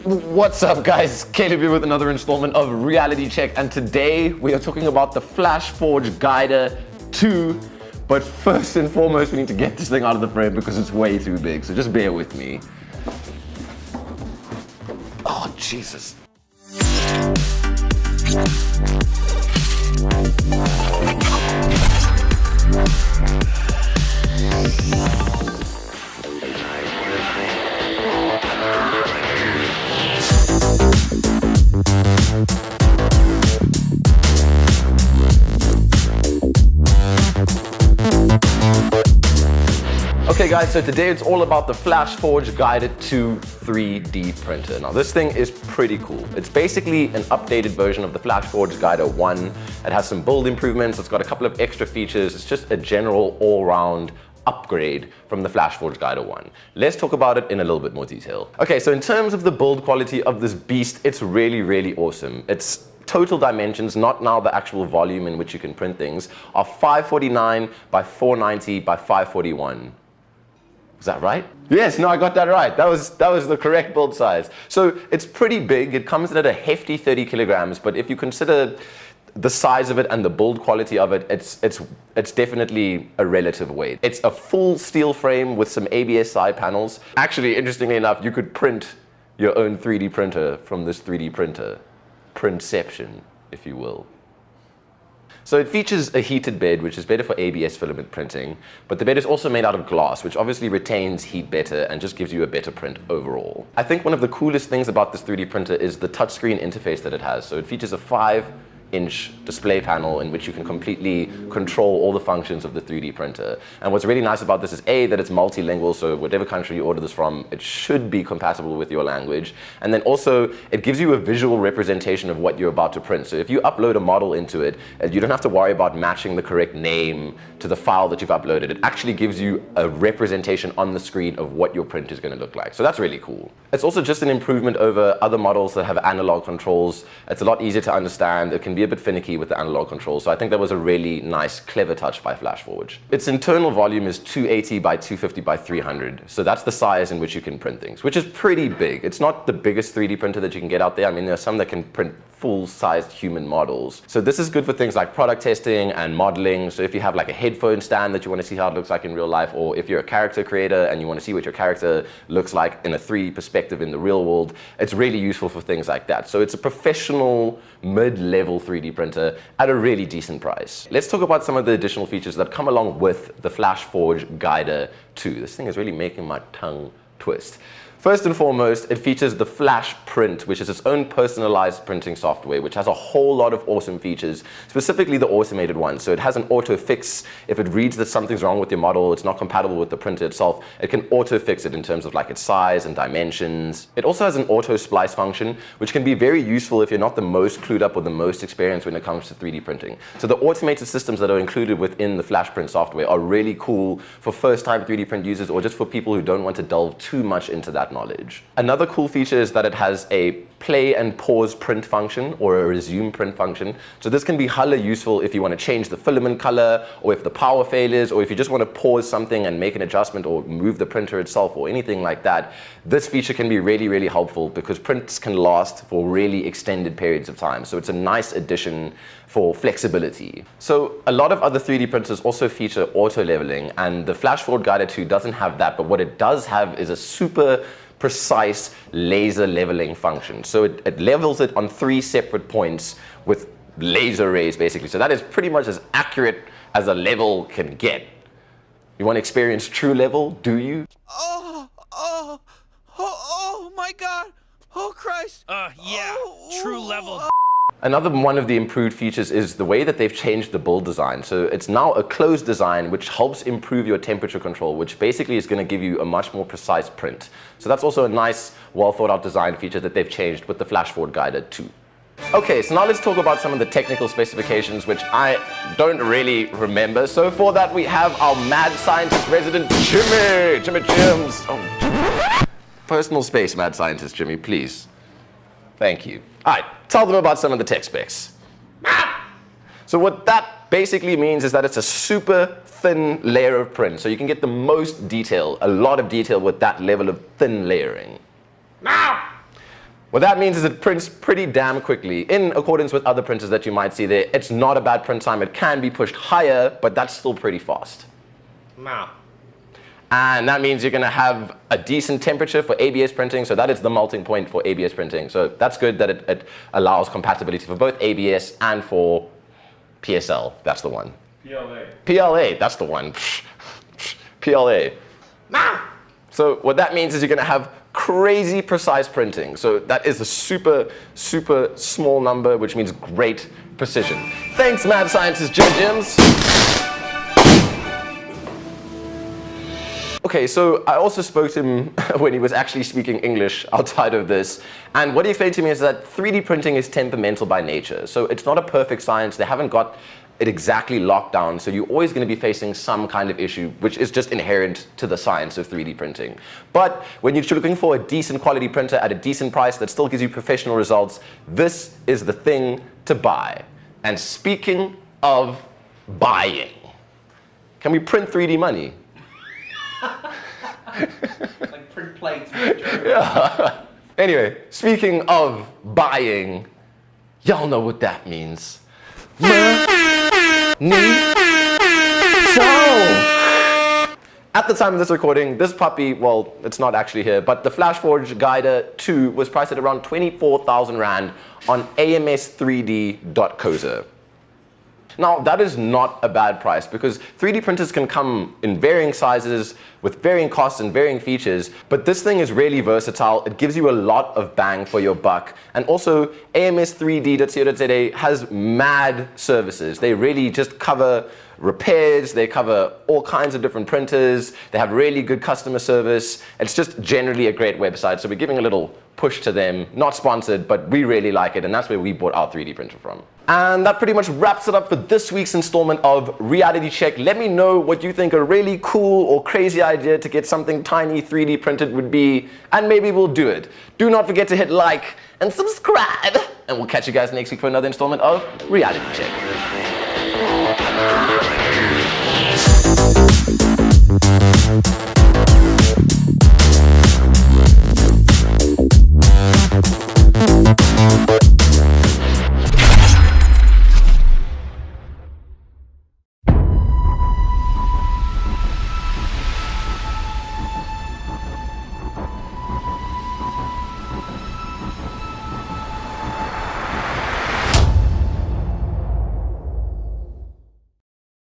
What's up guys, Caleb here with another installment of Reality Check, and today we are talking about the FlashForge Guider II. But first and foremost, we need to get this thing out of the frame because it's way too big, so just bear with me. Oh, Jesus. Okay guys, so today it's all about the FlashForge Guider II 3D printer. Now this thing is pretty cool. It's basically an updated version of the FlashForge Guider I. It has some build improvements, it's got a couple of extra features, it's just a general all-round upgrade from the FlashForge Guider I. Let's talk about it in a little bit more detail. Okay, so in terms of the build quality of this beast, it's really awesome. Its total dimensions, not now the actual volume in which you can print things, are 549 by 490 by 541. Is that right? Yes, no, I got that right. That was the correct build size. So it's pretty big. It comes in at a hefty 30 kilograms, but if you consider the size of it and the build quality of it, it's definitely a relative weight. It's a full steel frame with some ABS side panels. Actually, interestingly enough, you could print your own 3D printer from this 3D printer. Printception, if you will. So it features a heated bed, which is better for ABS filament printing, but the bed is also made out of glass, which obviously retains heat better and just gives you a better print overall. I think one of the coolest things about this 3D printer is the touchscreen interface that it has. So it features a 5-inch display panel in which you can completely control all the functions of the 3D printer. And what's really nice about this is A, that it's multilingual, so whatever country you order this from, it should be compatible with your language. And then also, it gives you a visual representation of what you're about to print. So if you upload a model into it, you don't have to worry about matching the correct name to the file that you've uploaded. It actually gives you a representation on the screen of what your print is going to look like. So that's really cool. It's also just an improvement over other models that have analog controls. It's a lot easier to understand. It can be a bit finicky with the analog controls, so I think that was a really nice, clever touch by FlashForge. Its internal volume is 280 by 250 by 300, so that's the size in which you can print things, which is pretty big. It's not the biggest 3D printer that you can get out there. I mean, there are some that can print full-sized human models. So this is good for things like product testing and modeling. So if you have like a headphone stand that you want to see how it looks like in real life, or if you're a character creator and you want to see what your character looks like in a 3D perspective in the real world, it's really useful for things like that. So it's a professional mid-level 3D printer at a really decent price. Let's talk about some of the additional features that come along with the FlashForge Guider II. This thing is really making my tongue twist. First and foremost, it features the Flash Print, which is its own personalized printing software, which has a whole lot of awesome features, specifically the automated ones. So it has an auto fix. If it reads that something's wrong with your model, it's not compatible with the printer itself, it can auto fix it in terms of like its size and dimensions. It also has an auto splice function, which can be very useful if you're not the most clued up or the most experienced when it comes to 3D printing. So the automated systems that are included within the Flash Print software are really cool for first-time 3D print users, or just for people who don't want to delve too much into that knowledge. Another cool feature is that it has a play and pause print function, or a resume print function. So this can be hella useful if you want to change the filament color, or if the power fails, or if you just want to pause something and make an adjustment or move the printer itself or anything like that. This feature can be really helpful because prints can last for really extended periods of time. So it's a nice addition for flexibility. So a lot of other 3D printers also feature auto leveling, and the FlashForge Guider II doesn't have that, but what it does have is a super precise laser leveling function. So it levels it on 3 separate points with laser rays, basically. So that is pretty much as accurate as a level can get. You want to experience true level, do you? Oh my God! Oh Christ! Yeah, true level. Another one of the improved features is the way that they've changed the build design. So it's now a closed design, which helps improve your temperature control, which basically is going to give you a much more precise print. So that's also a nice, well thought out design feature that they've changed with the FlashForge Guider II. Okay, so now let's talk about some of the technical specifications, which I don't really remember. So for that, we have our mad scientist resident, Jimmy Jims. Oh, personal space, mad scientist Jimmy, please. Thank you. All right, tell them about some of the tech specs. So what that basically means is that it's a super thin layer of print. So you can get the most detail, a lot of detail with that level of thin layering. What that means is it prints pretty damn quickly. In accordance with other printers that you might see there, it's not a bad print time. It can be pushed higher, but that's still pretty fast. Wow. And that means you're going to have a decent temperature for ABS printing. So that is the melting point for ABS printing. So that's good that it allows compatibility for both ABS and for PSL. That's the one. PLA. PLA, that's the one. PLA. So what that means is you're going to have crazy precise printing. So that is a super, super small number, which means great precision. Thanks, mad scientist Joe Jims. Okay, so I also spoke to him when he was actually speaking English outside of this. And what he explained to me is that 3D printing is temperamental by nature. So it's not a perfect science. They haven't got it exactly locked down. So you're always going to be facing some kind of issue, which is just inherent to the science of 3D printing. But when you're looking for a decent quality printer at a decent price that still gives you professional results, this is the thing to buy. And speaking of buying, can we print 3D money? Like print plates. Joe. Yeah. Anyway, speaking of buying, y'all know what that means. At the time of this recording, this puppy, well, it's not actually here, but the FlashForge Guider II was priced at around 24,000 Rand on ams3d.coza. Now, that is not a bad price because 3D printers can come in varying sizes with varying costs and varying features, but this thing is really versatile. It gives you a lot of bang for your buck. And also, ams3d.co.za has mad services. They really just cover repairs, they cover all kinds of different printers, they have really good customer service. It's just generally a great website, so we're giving a little push to them. Not sponsored, but we really like it, and that's where we bought our 3D printer from. And that pretty much wraps it up for this week's installment of Reality Check. Let me know what you think a really cool or crazy idea to get something tiny 3D printed would be, and maybe we'll do it. Do not forget to hit like and subscribe, and we'll catch you guys next week for another installment of Reality Check.